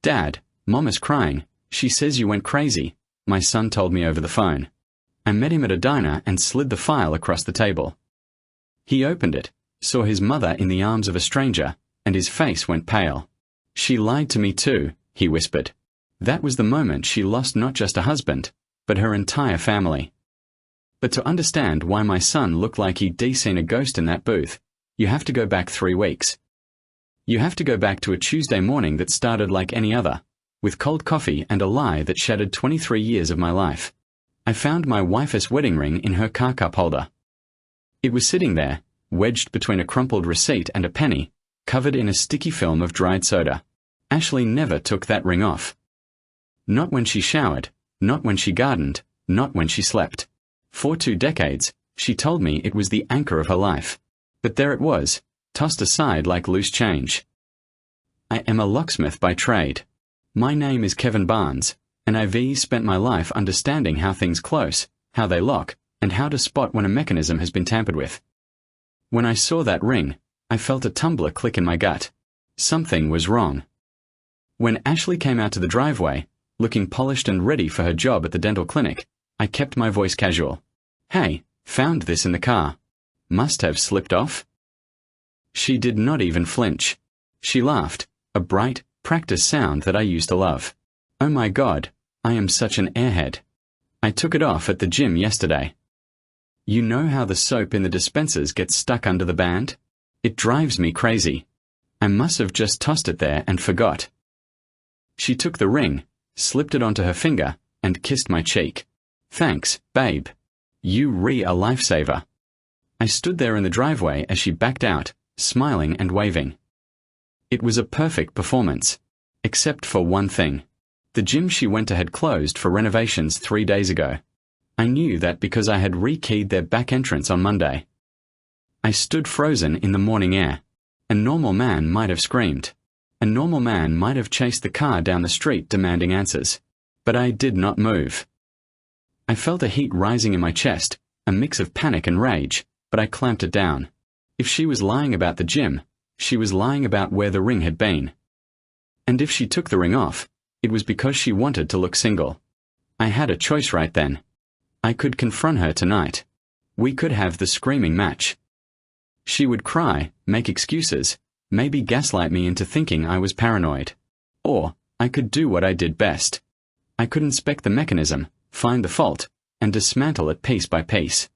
"Dad, Mom is crying. She says you went crazy," my son told me over the phone. I met him at a diner and slid the file across the table. He opened it, saw his mother in the arms of a stranger, and his face went pale. "She lied to me too," he whispered. That was the moment she lost not just a husband, but her entire family. But to understand why my son looked like he'd seen a ghost in that booth, you have to go back 3 weeks. You have to go back to a Tuesday morning that started like any other, with cold coffee and a lie that shattered 23 years of my life. I found my wife's wedding ring in her car cup holder. It was sitting there, wedged between a crumpled receipt and a penny, covered in a sticky film of dried soda. Ashley never took that ring off. Not when she showered, not when she gardened, not when she slept. For 2 decades, she told me it was the anchor of her life. But there it was, tossed aside like loose change. I am a locksmith by trade. My name is Kevin Barnes, and I've spent my life understanding how things close, how they lock, and how to spot when a mechanism has been tampered with. When I saw that ring, I felt a tumbler click in my gut. Something was wrong. When Ashley came out to the driveway, looking polished and ready for her job at the dental clinic, I kept my voice casual. "Hey, found this in the car. Must have slipped off?" She did not even flinch. She laughed, a bright, practiced sound that I used to love. "Oh my God, I am such an airhead. I took it off at the gym yesterday. You know how the soap in the dispensers gets stuck under the band? It drives me crazy. I must have just tossed it there and forgot." She took the ring, slipped it onto her finger, and kissed my cheek. "Thanks, babe. You a lifesaver." I stood there in the driveway as she backed out, smiling and waving. It was a perfect performance, except for one thing. The gym she went to had closed for renovations 3 days ago. I knew that because I had rekeyed their back entrance on Monday. I stood frozen in the morning air. A normal man might have screamed. A normal man might have chased the car down the street demanding answers. But I did not move. I felt a heat rising in my chest, a mix of panic and rage, but I clamped it down. If she was lying about the gym, she was lying about where the ring had been. And if she took the ring off, it was because she wanted to look single. I had a choice right then. I could confront her tonight. We could have the screaming match. She would cry, make excuses, maybe gaslight me into thinking I was paranoid. Or, I could do what I did best. I could inspect the mechanism, find the fault, and dismantle it piece by piece.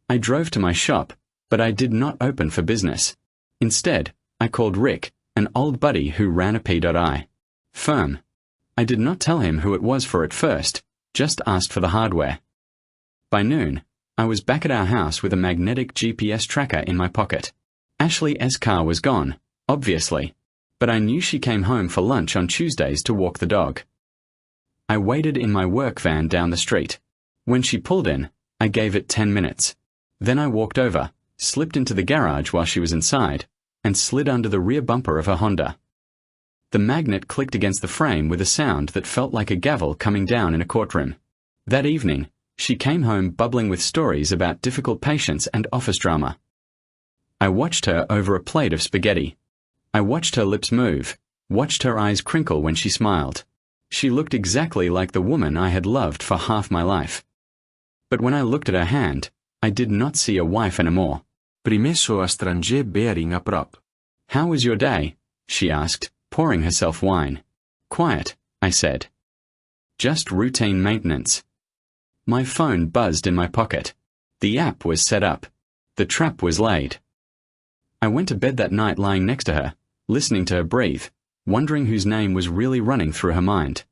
I drove to my shop, but I did not open for business. Instead, I called Rick, an old buddy who ran a P.I. firm. I did not tell him who it was for at first, just asked for the hardware. By noon, I was back at our house with a magnetic GPS tracker in my pocket. Ashley's car was gone, obviously, but I knew she came home for lunch on Tuesdays to walk the dog. I waited in my work van down the street. When she pulled in, I gave it 10 minutes. Then I walked over, slipped into the garage while she was inside, and slid under the rear bumper of her Honda. The magnet clicked against the frame with a sound that felt like a gavel coming down in a courtroom. That evening, she came home bubbling with stories about difficult patients and office drama. I watched her over a plate of spaghetti. I watched her lips move, watched her eyes crinkle when she smiled. She looked exactly like the woman I had loved for half my life. But when I looked at her hand, I did not see a wife anymore. Primer so estranger bearing a prop. "How was your day?" she asked, pouring herself wine. "Quiet," I said. "Just routine maintenance." My phone buzzed in my pocket. The app was set up. The trap was laid. I went to bed that night lying next to her, listening to her breathe, wondering whose name was really running through her mind.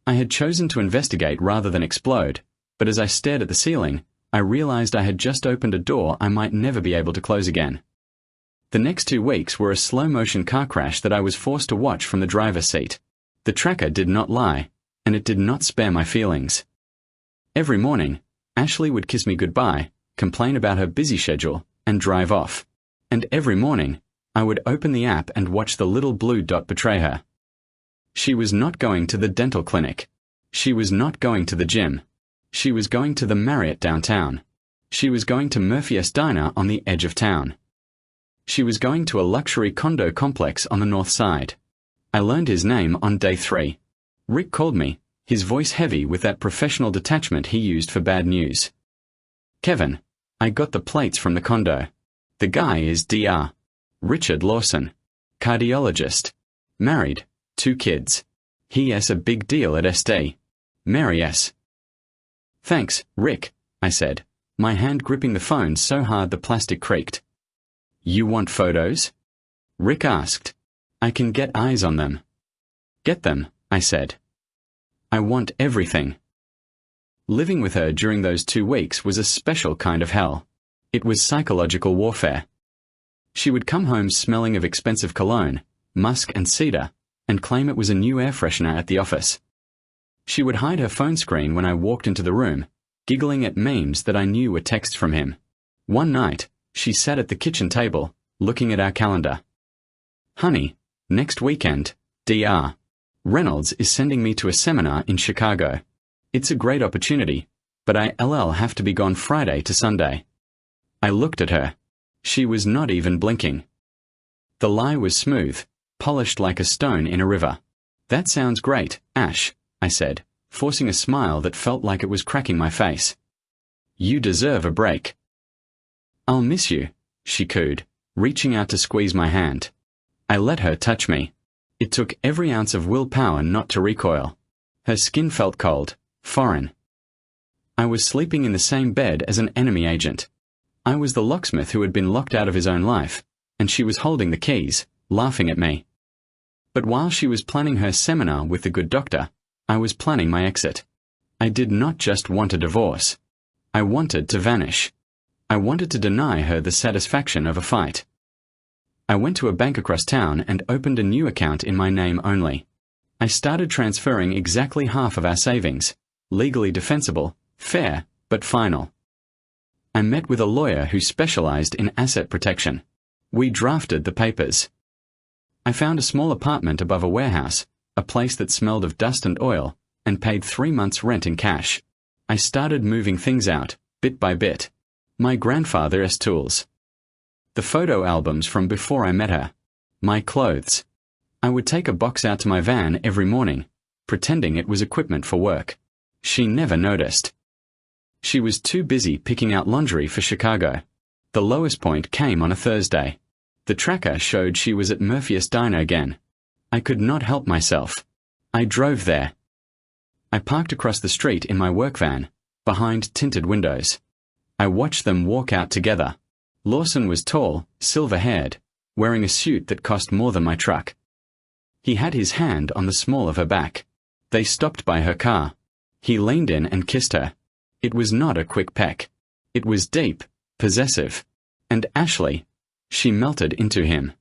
I had chosen to investigate rather than explode, but as I stared at the ceiling, I realized I had just opened a door I might never be able to close again. The next 2 weeks were a slow-motion car crash that I was forced to watch from the driver's seat. The tracker did not lie, and it did not spare my feelings. Every morning, Ashley would kiss me goodbye, complain about her busy schedule, and drive off. And every morning, I would open the app and watch the little blue dot betray her. She was not going to the dental clinic. She was not going to the gym. She was going to the Marriott downtown. She was going to Murphy's Diner on the edge of town. She was going to a luxury condo complex on the north side. I learned his name on day 3. Rick called me, his voice heavy with that professional detachment he used for bad news. Kevin, I got the plates from the condo. The guy is Dr. Richard Lawson. Cardiologist. Married. 2 kids. He is a big deal at SD. Mary S. Thanks, Rick, I said, my hand gripping the phone so hard the plastic creaked. You want photos? Rick asked. I can get eyes on them. Get them, I said. I want everything. Living with her during those 2 weeks was a special kind of hell. It was psychological warfare. She would come home smelling of expensive cologne, musk and cedar, and claim it was a new air freshener at the office. She would hide her phone screen when I walked into the room, giggling at memes that I knew were texts from him. One night, she sat at the kitchen table, looking at our calendar. Honey, next weekend, Dr. Reynolds is sending me to a seminar in Chicago. It's a great opportunity, but I have to be gone Friday to Sunday. I looked at her. She was not even blinking. The lie was smooth, polished like a stone in a river. That sounds great, Ash, I said, forcing a smile that felt like it was cracking my face. You deserve a break. I'll miss you, she cooed, reaching out to squeeze my hand. I let her touch me. It took every ounce of willpower not to recoil. Her skin felt cold, foreign. I was sleeping in the same bed as an enemy agent. I was the locksmith who had been locked out of his own life, and she was holding the keys, laughing at me. But while she was planning her seminar with the good doctor, I was planning my exit. I did not just want a divorce. I wanted to vanish. I wanted to deny her the satisfaction of a fight. I went to a bank across town and opened a new account in my name only. I started transferring exactly half of our savings, legally defensible, fair, but final. I met with a lawyer who specialized in asset protection. We drafted the papers. I found a small apartment above a warehouse, a place that smelled of dust and oil, and paid 3 months' rent in cash. I started moving things out, bit by bit. My grandfather's tools. The photo albums from before I met her. My clothes. I would take a box out to my van every morning, pretending it was equipment for work. She never noticed. She was too busy picking out laundry for Chicago. The lowest point came on a Thursday. The tracker showed she was at Murphy's Diner again. I could not help myself. I drove there. I parked across the street in my work van, behind tinted windows. I watched them walk out together. Lawson was tall, silver-haired, wearing a suit that cost more than my truck. He had his hand on the small of her back. They stopped by her car. He leaned in and kissed her. It was not a quick peck. It was deep, possessive. And Ashley, she melted into him.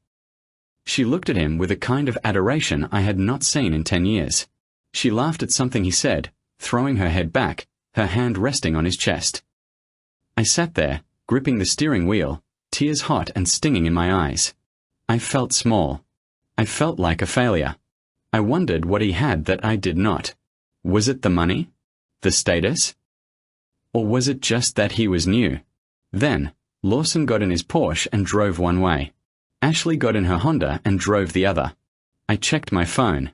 She looked at him with a kind of adoration I had not seen in 10 years. She laughed at something he said, throwing her head back, her hand resting on his chest. I sat there, gripping the steering wheel, tears hot and stinging in my eyes. I felt small. I felt like a failure. I wondered what he had that I did not. Was it the money? The status? Or was it just that he was new? Then, Lawson got in his Porsche and drove one way. Ashley got in her Honda and drove the other. I checked my phone.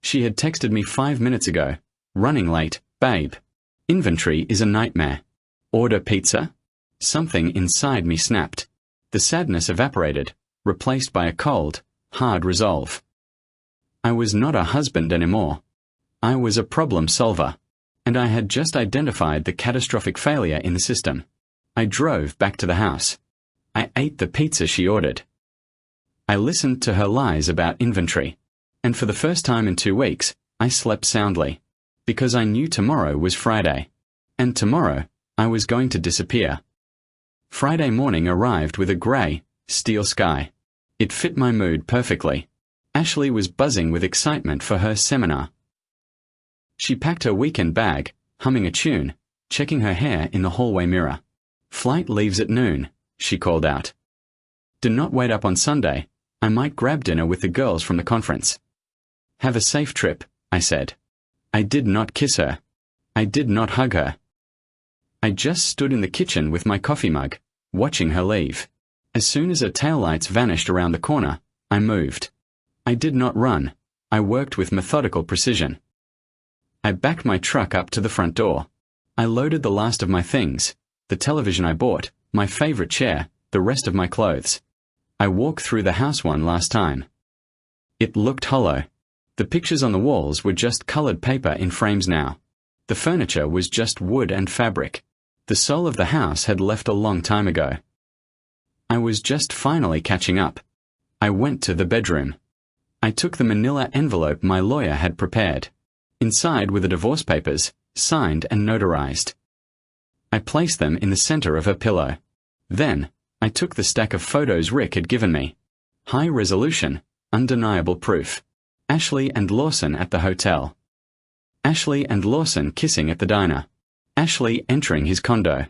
She had texted me 5 minutes ago. Running late, babe. Inventory is a nightmare. Order pizza? Something inside me snapped. The sadness evaporated, replaced by a cold, hard resolve. I was not a husband anymore. I was a problem solver, and I had just identified the catastrophic failure in the system. I drove back to the house. I ate the pizza she ordered. I listened to her lies about inventory, and for the first time in 2 weeks, I slept soundly, because I knew tomorrow was Friday, and tomorrow I was going to disappear. Friday morning arrived with a grey, steel sky. It fit my mood perfectly. Ashley was buzzing with excitement for her seminar. She packed her weekend bag, humming a tune, checking her hair in the hallway mirror. Flight leaves at noon, she called out. Do not wait up on Sunday. I might grab dinner with the girls from the conference. Have a safe trip, I said. I did not kiss her. I did not hug her. I just stood in the kitchen with my coffee mug, watching her leave. As soon as her taillights vanished around the corner, I moved. I did not run. I worked with methodical precision. I backed my truck up to the front door. I loaded the last of my things, the television I bought, my favorite chair, the rest of my clothes. I walked through the house one last time. It looked hollow. The pictures on the walls were just colored paper in frames now. The furniture was just wood and fabric. The soul of the house had left a long time ago. I was just finally catching up. I went to the bedroom. I took the manila envelope my lawyer had prepared. Inside were the divorce papers, signed and notarized. I placed them in the center of her pillow. Then, I took the stack of photos Rick had given me. High resolution, undeniable proof. Ashley and Lawson at the hotel. Ashley and Lawson kissing at the diner. Ashley entering his condo.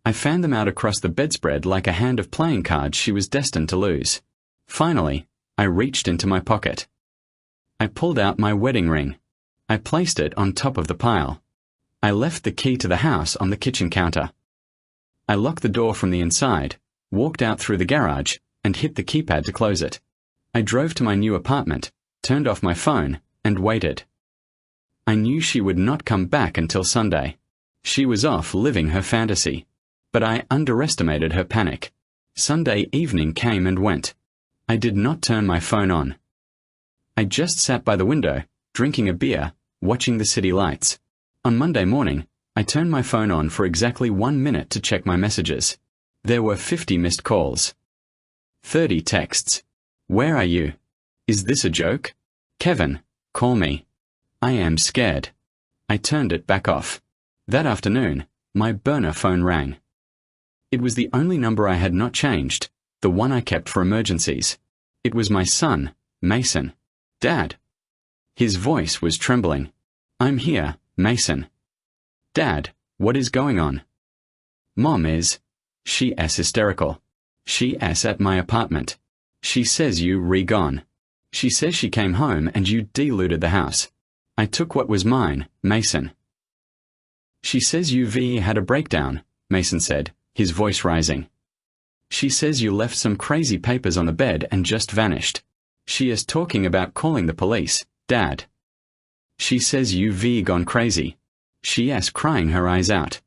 I fanned them out across the bedspread like a hand of playing cards she was destined to lose. Finally, I reached into my pocket. I pulled out my wedding ring. I placed it on top of the pile. I left the key to the house on the kitchen counter. I locked the door from the inside, walked out through the garage, and hit the keypad to close it. I drove to my new apartment, turned off my phone, and waited. I knew she would not come back until Sunday. She was off living her fantasy. But I underestimated her panic. Sunday evening came and went. I did not turn my phone on. I just sat by the window, drinking a beer, watching the city lights. On Monday morning, I turned my phone on for exactly 1 minute to check my messages. There were 50 missed calls. 30 texts. Where are you? Is this a joke? Kevin, call me. I am scared. I turned it back off. That afternoon, my burner phone rang. It was the only number I had not changed, the one I kept for emergencies. It was my son, Mason. Dad. His voice was trembling. I'm here, Mason. Dad, what is going on? Mom is. She's hysterical. She's at my apartment. She says you re-gone. She says she came home and you delooted the house. I took what was mine, Mason. She says you had a breakdown, Mason said, his voice rising. She says you left some crazy papers on the bed and just vanished. She is talking about calling the police, Dad. She says you gone crazy. She's crying her eyes out.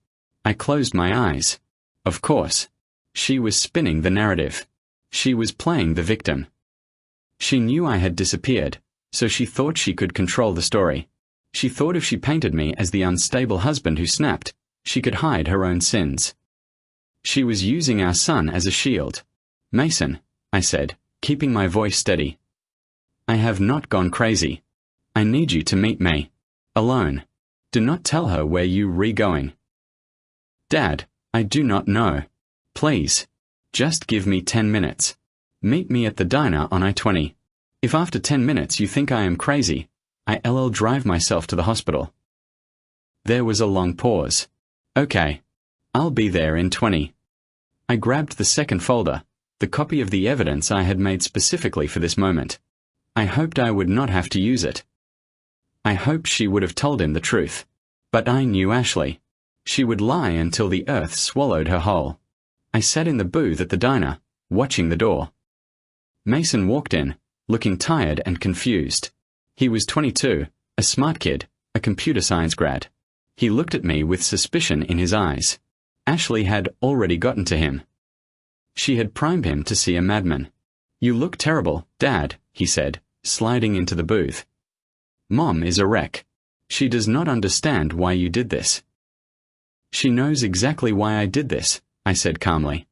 I closed my eyes. Of course. She was spinning the narrative. She was playing the victim. She knew I had disappeared, so she thought she could control the story. She thought if she painted me as the unstable husband who snapped, she could hide her own sins. She was using our son as a shield. Mason, I said, keeping my voice steady. I have not gone crazy. I need you to meet me. Alone. Do not tell her where you re-going. Dad, I do not know. Please. Just give me 10 minutes. Meet me at the diner on I-20. If after 10 minutes you think I am crazy, I'll drive myself to the hospital. There was a long pause. Okay. I'll be there in 20. I grabbed the second folder, the copy of the evidence I had made specifically for this moment. I hoped I would not have to use it. I hoped she would have told him the truth. But I knew Ashley. She would lie until the earth swallowed her whole. I sat in the booth at the diner, watching the door. Mason walked in, looking tired and confused. He was 22, a smart kid, a computer science grad. He looked at me with suspicion in his eyes. Ashley had already gotten to him. She had primed him to see a madman. You look terrible, Dad, he said, sliding into the booth. Mom is a wreck. She does not understand why you did this. She knows exactly why I did this, I said calmly.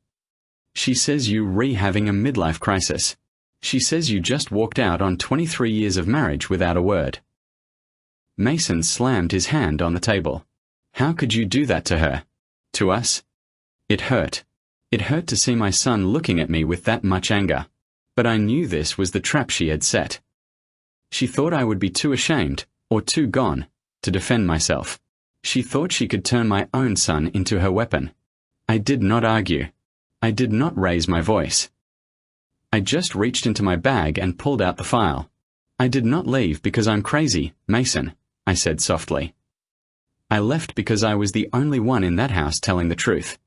She says you having a midlife crisis. She says you just walked out on 23 years of marriage without a word. Mason slammed his hand on the table. How could you do that to her? To us? It hurt. It hurt to see my son looking at me with that much anger. But I knew this was the trap she had set. She thought I would be too ashamed, or too gone, to defend myself. She thought she could turn my own son into her weapon. I did not argue. I did not raise my voice. I just reached into my bag and pulled out the file. I did not leave because I'm crazy, Mason, I said softly. I left because I was the only one in that house telling the truth.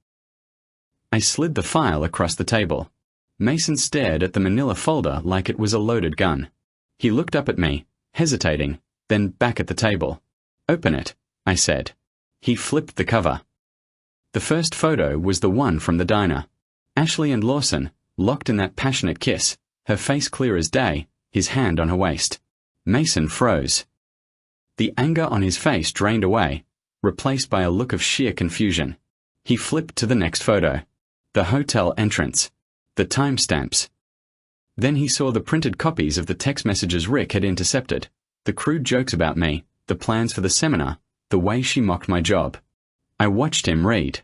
I slid the file across the table. Mason stared at the manila folder like it was a loaded gun. He looked up at me, hesitating, then back at the table. "Open it," I said. He flipped the cover. The first photo was the one from the diner. Ashley and Lawson, locked in that passionate kiss, her face clear as day, his hand on her waist. Mason froze. The anger on his face drained away, replaced by a look of sheer confusion. He flipped to the next photo. The hotel entrance. The timestamps. Then he saw the printed copies of the text messages Rick had intercepted, the crude jokes about me, the plans for the seminar, the way she mocked my job. I watched him read.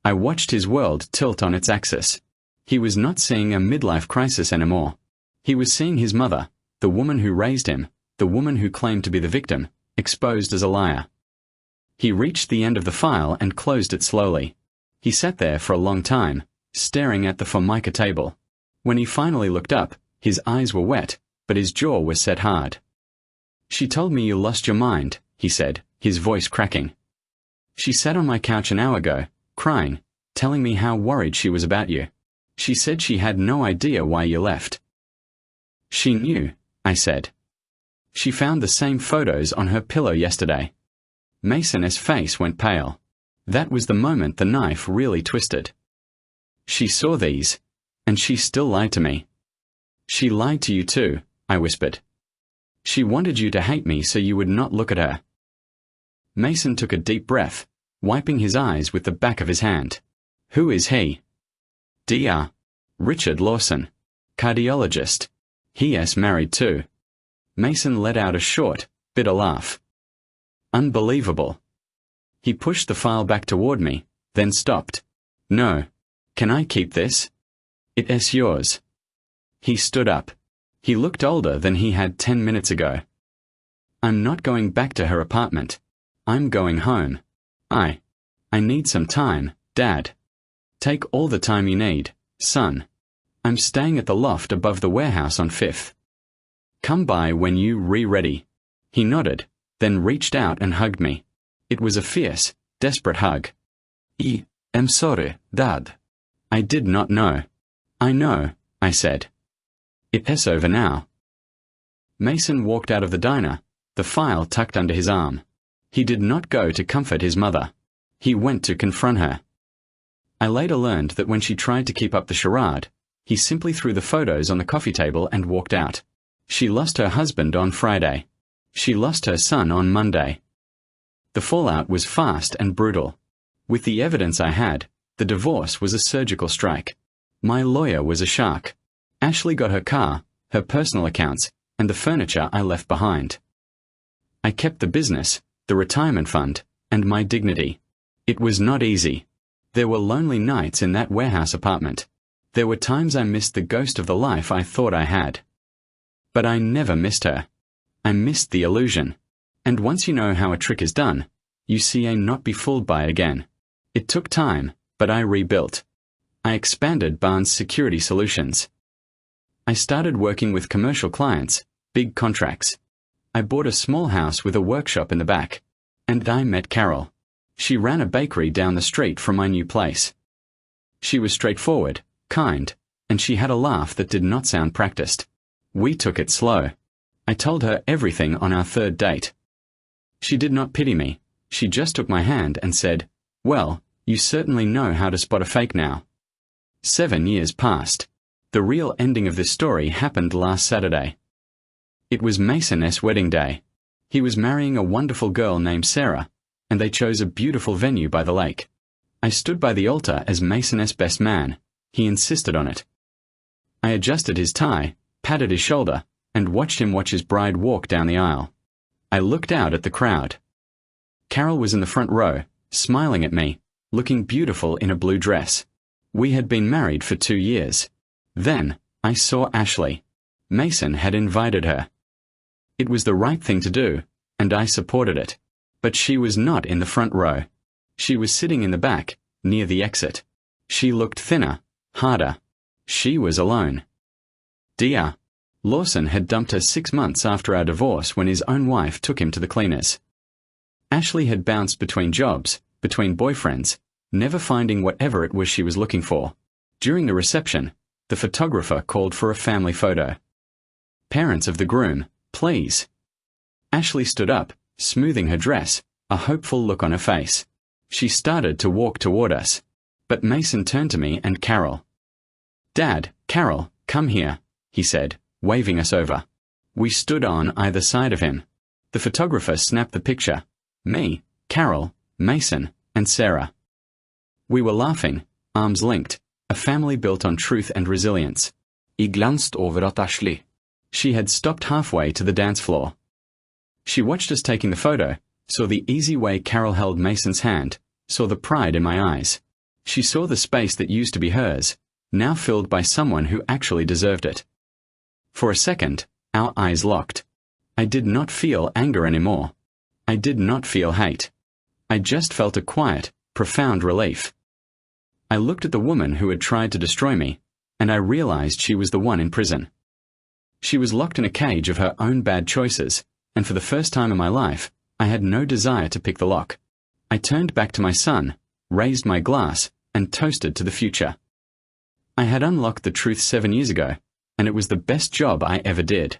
I watched his world tilt on its axis. He was not seeing a midlife crisis anymore. He was seeing his mother, the woman who raised him, the woman who claimed to be the victim, exposed as a liar. He reached the end of the file and closed it slowly. He sat there for a long time, staring at the Formica table. When he finally looked up, his eyes were wet, but his jaw was set hard. "She told me you lost your mind," he said, his voice cracking. "She sat on my couch an hour ago, crying, telling me how worried she was about you. She said she had no idea why you left." "She knew," I said. "She found the same photos on her pillow yesterday." Mason's face went pale. That was the moment the knife really twisted. "She saw these, and she still lied to me." "She lied to you too," I whispered. "She wanted you to hate me so you would not look at her." Mason took a deep breath, wiping his eyes with the back of his hand. "Who is he?" "Dr. Richard Lawson, cardiologist. He is married too." Mason let out a short, bitter laugh. "Unbelievable." He pushed the file back toward me, then stopped. "No. Can I keep this?" "It is yours." He stood up. He looked older than he had 10 minutes ago. "I'm not going back to her apartment. I'm going home. I need some time, Dad." "Take all the time you need, son. I'm staying at the loft above the warehouse on 5th. Come by when you ready." He nodded, then reached out and hugged me. It was a fierce, desperate hug. "I am sorry, Dad." I did not know. "I know," I said. "It is over now." Mason walked out of the diner, the file tucked under his arm. He did not go to comfort his mother. He went to confront her. I later learned that when she tried to keep up the charade, he simply threw the photos on the coffee table and walked out. She lost her husband on Friday. She lost her son on Monday. The fallout was fast and brutal. With the evidence I had, the divorce was a surgical strike. My lawyer was a shark. Ashley got her car, her personal accounts, and the furniture I left behind. I kept the business, the retirement fund, and my dignity. It was not easy. There were lonely nights in that warehouse apartment. There were times I missed the ghost of the life I thought I had. But I never missed her. I missed the illusion. And once you know how a trick is done, you see a not be fooled by again. It took time, but I rebuilt. I expanded Barnes' security solutions. I started working with commercial clients, big contracts. I bought a small house with a workshop in the back. And I met Carol. She ran a bakery down the street from my new place. She was straightforward, kind, and she had a laugh that did not sound practiced. We took it slow. I told her everything on our third date. She did not pity me. She just took my hand and said, "Well, you certainly know how to spot a fake now." 7 years passed. The real ending of this story happened last Saturday. It was Mason's wedding day. He was marrying a wonderful girl named Sarah, and they chose a beautiful venue by the lake. I stood by the altar as Mason's best man. He insisted on it. I adjusted his tie, patted his shoulder, and watched him watch his bride walk down the aisle. I looked out at the crowd. Carol was in the front row, smiling at me, looking beautiful in a blue dress. We had been married for 2 years. Then, I saw Ashley. Mason had invited her. It was the right thing to do, and I supported it. But she was not in the front row. She was sitting in the back, near the exit. She looked thinner, harder. She was alone. Dr. Lawson had dumped her 6 months after our divorce when his own wife took him to the cleaners. Ashley had bounced between jobs, between boyfriends, never finding whatever it was she was looking for. During the reception, the photographer called for a family photo. Parents of the groom, please. Ashley stood up, smoothing her dress, a hopeful look on her face. She started to walk toward us. But Mason turned to me and Carol. Dad, Carol, come here, he said, waving us over. We stood on either side of him. The photographer snapped the picture. Me, Carol, Mason, and Sarah. We were laughing, arms linked, a family built on truth and resilience. I glansde over at Ashley. She had stopped halfway to the dance floor. She watched us taking the photo, saw the easy way Carol held Mason's hand, saw the pride in my eyes. She saw the space that used to be hers, now filled by someone who actually deserved it. For a second, our eyes locked. I did not feel anger anymore. I did not feel hate. I just felt a quiet, profound relief. I looked at the woman who had tried to destroy me, and I realized she was the one in prison. She was locked in a cage of her own bad choices, and for the first time in my life, I had no desire to pick the lock. I turned back to my son, raised my glass, and toasted to the future. I had unlocked the truth 7 years ago, and it was the best job I ever did.